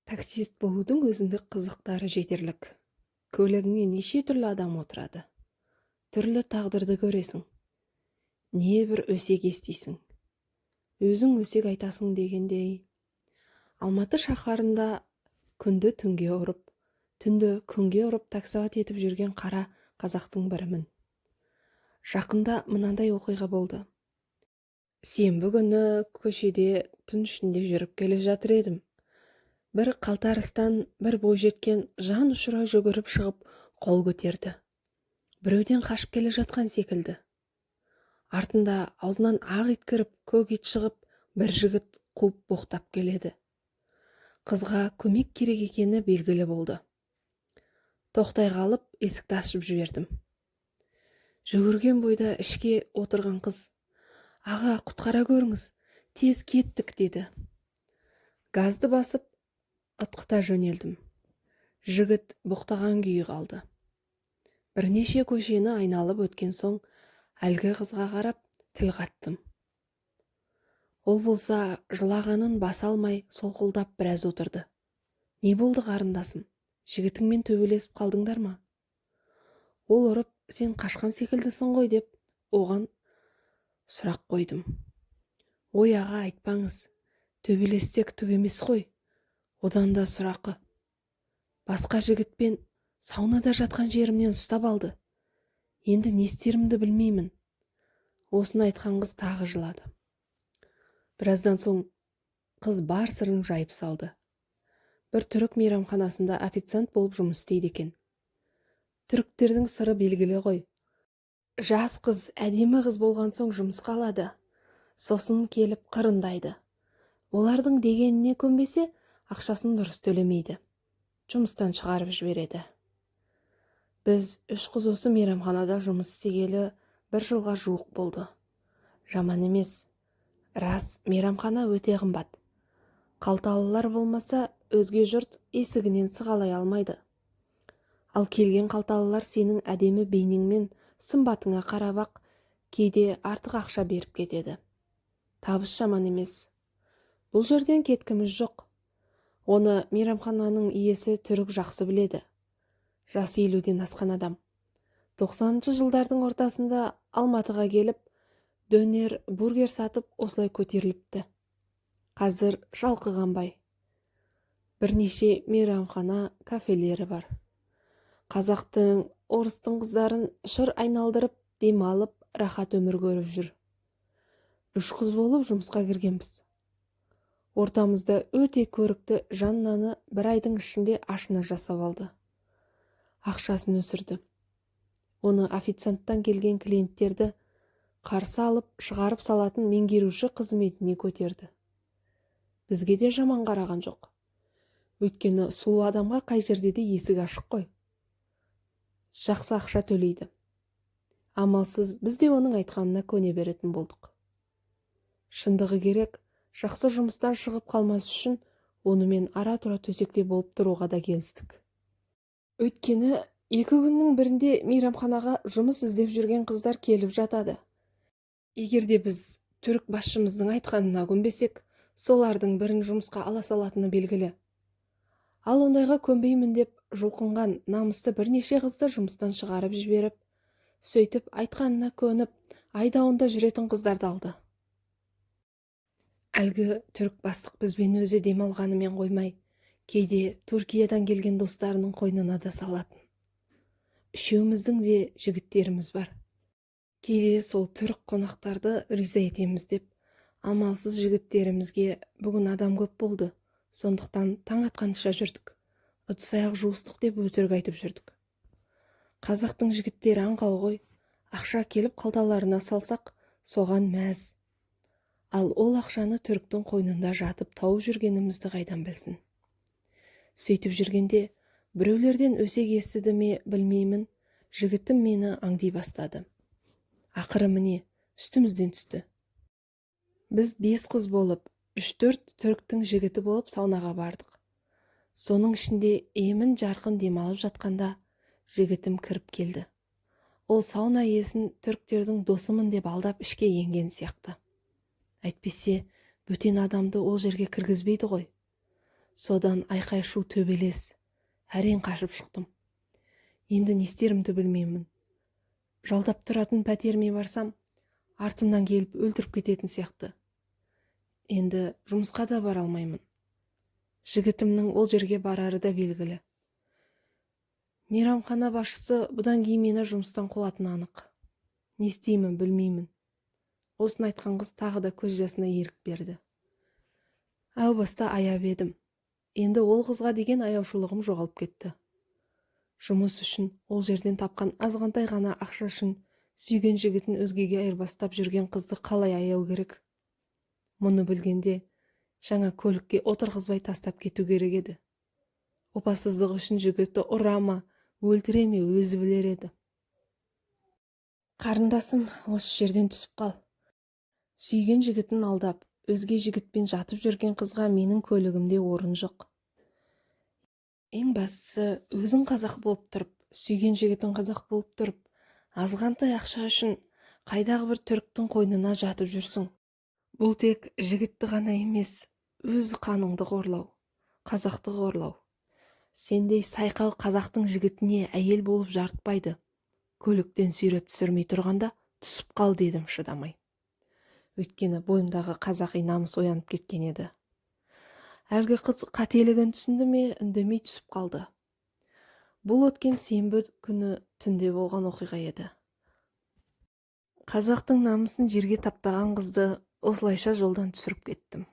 Таксист болудың өзіндік қызықтары жетерлік. Көлігіңе неше түрлі адам отырады. Түрлі тағдырды көресің. Небір өсек естисің. Өзің өсек айтасың дегендей. Алматы шаһарында күнді түнге ұрып, түнді күнге ұрып таксоват етіп жүрген қара қазақтың бірімін. Жақында мынандай оқиға болды. Сенбі күні көшеде түн ішінде жүріп келе жатыр едім. Бір қалтарыстан бір бойжеткен жан ұшыра жүгіріп шығып қол көтерді. Біреуден қашып келе жатқан секілді. Артында аузынан ақ ит кіріп, көк ит шығып, бір жігіт қуып боқтап келеді. Қызға көмек керек екені белгілі болды. Тоқтай қалып, есікті ашып жібердім. Жүгірген бойда ішке отырған қыз: «Аға, құтқара көріңіз, тез кеттік», деді. Газды басып, ытқыта жөнелдім. Жігіт боқтаған күйі қалды. Бірнеше көшені айналып өткен соң, әлгі қызға қарап тіл қаттым. Ол болса жылағанын баса алмай солқылдап біраз отырды. «Не болды қарындасым? Жігітіңмен төбелесіп қалдыңдар ма?» Ол ұрып, «Сен қашқан секілдісің ғой», деп оған сұрақ қойдым. «Ой аға, айтпаңыз, төбелессек түк емес қой. Одан да сұрақы. Басқа жігітпен саунада жатқан жерімнен ұстап алды. Енді не істерімді білмеймін». Осыны айтқан қыз тағы жылады. Біраздан соң қыз бар сырын жайып салды. Бір түрік мейрамханасында официант болып жұмыс істейді екен. Түріктердің сыры белгілі ғой. Жас қыз, әдемі қыз болған соң жұмысқа алады. Сосын келіп қырындайды. Олардың дегеніне көнбесе, ақшасын дұрыс төлемейді. Жұмыстан шығарып жібереді. Біз 3 қыз осы мейрамханада жұмыс істегелі 1 жылға жуық болды. Жаман емес. Рас, мейрамхана өте қымбат. Қалталылар болмаса, өзге жұрт есігінен сығалай алмайды. Ал келген қалталылар сенің әдемі бейнеңмен сымбатыңа қарап-ақ кейде артық ақша беріп кетеді. Табыс жаман емес. Бұл жерден кеткіміз жоқ. Оны мейрамхананың иесі түрік жақсы біледі. Жасы 50-ден асқан адам. 90-шы жылдардың ортасында Алматыға келіп, дөнер, бургер сатып осылай көтеріліпті. Қазір шалқығанбай. Бірнеше мейрамхана, кафелері бар. Қазақтың, орыстың қыздарын шыр айналдырып, демалып, рахат өмір көріп жүр. 3 қыз болып жұмысқа кіргенбіз. Ортамызда өте көрікті Жаннаны 1 айдың ішінде ашына жасап алды. Ақшасын өсірді. Оны официанттан келген клиенттерді қарсы алып, шығарып салатын меңгеруші қызметіне көтерді. Бізге де жаман қараған жоқ. Өйткені сұлу адамға қай жерде де есік ашық қой. Жақсы ақша төлейді. Амалсыз біз де оның айтқанына көне беретін болдық. Шындығы керек, жақсы жұмыстан шығып қалмас үшін онымен ара-тұра төсекте болып тұруға да келістік. Өйткені 2 күннің бірінде мейрамханаға жұмыс іздеп жүрген қыздар келіп жатады. Егерде біз түрік басшымыздың айтқанына көнбесек, солардың бірін жұмысқа ала салатыны белгілі. Ал ондайға көнбеймін деп жұлқынған намысты бірнеше қызды жұмыстан шығарып жіберіп, сөйтіп айтқанына көніп, айдауында жүретін қыздарды алды. Әлгі түрік бастық бізбен өзі демалғанымен қоймай, кейде Түркиядан келген достарының қойнына да салатын. Үшеуміздің де жігіттеріміз бар. Кейде сол түрік қонақтарды риза етеміз деп, амалсыз жігіттерімізге бүгін адам көп болды, сондықтан таң атқанша жүрдік. Ыдыс-аяқ жуыстық деп өтірік айтып жүрдік. Қазақтың жігіттері аңқау ғой, ақша келіп қалталарына салсақ, соған мәз. Ал ол ақшаны түріктің қойнында жатып тауып жүргенімізді қайдан білсін. Сөйтіп жүргенде, біреулерден өсек естіді ме білмеймін, жігітім мені аңди бастады. Ақыры міне, үстімізден түсті. Біз 5 қыз болып, 3-4 түріктің жігіті болып саунаға бардық. Соның ішінде емін жарқын демалып жатқанда жігітім кіріп келді. Ол сауна иесін түріктердің досымын деп алдап ішке енген сияқты. Әйтпесе, бөтен адамды ол жерге кіргізбейді ғой. Содан айқай шу төбелес, әрең қашып шықтым. Енді не істерімді білмеймін. Жалдап тұратын пәтеріме барсам, артымнан келіп өлтіріп кететін сияқты. Енді жұмысқа да бара алмаймын. Жігітімнің ол жерге барары да белгілі. Мейрамхана басшысы бұдан кейін мені жұмыстан қуатыны анық. Не істеймін білмеймін. Осыны айтқан қыз тағы да көз жасына ерік берді. Әу баста аяп едім. Енді ол қызға деген аяушылығым жоғалып кетті. Жұмыс үшін, ол жерден тапқан азғантай ғана ақша үшін сүйген жігітін өзгеге айырбастап жүрген қызды қалай аяу керек? Мұны білгенде жаңа көлікке отырғызбай тастап кету керек еді. Опасыздық үшін жігітті ұра ма, өлтіре ме өзі білер еді. Қарындасым, осы жерден түсіп қал. Сүйген жігітін алдап, өзге жігітпен жатып жүрген қызға менің көлігімде орын жоқ. Ең бастысы, өзің қазақ болып тұрып, сүйген жігітің қазақ болып тұрып, азғантай ақша үшін қайдағы бір түріктің қойнына жатып жүрсің. Бұл тек жігітті ғана емес, өз қаныңды қорлау, қазақты қорлау. Сендей сайқал қазақтың жігітіне әйел болып жарытпайды. Көліктен сүйреп түсірмей тұрғанда түсіп қал дедім шыдамай. Өйткені бойымдағы қазақи намыс оянып кеткен еді. Әлгі қыз қателігін түсінді ме, үндемей түсіп қалды. Бұл өткен сенбі күні түнде болған оқиға еді. Қазақтың намысын жерге таптаған қызды осылайша жолдан түсіріп кеттім.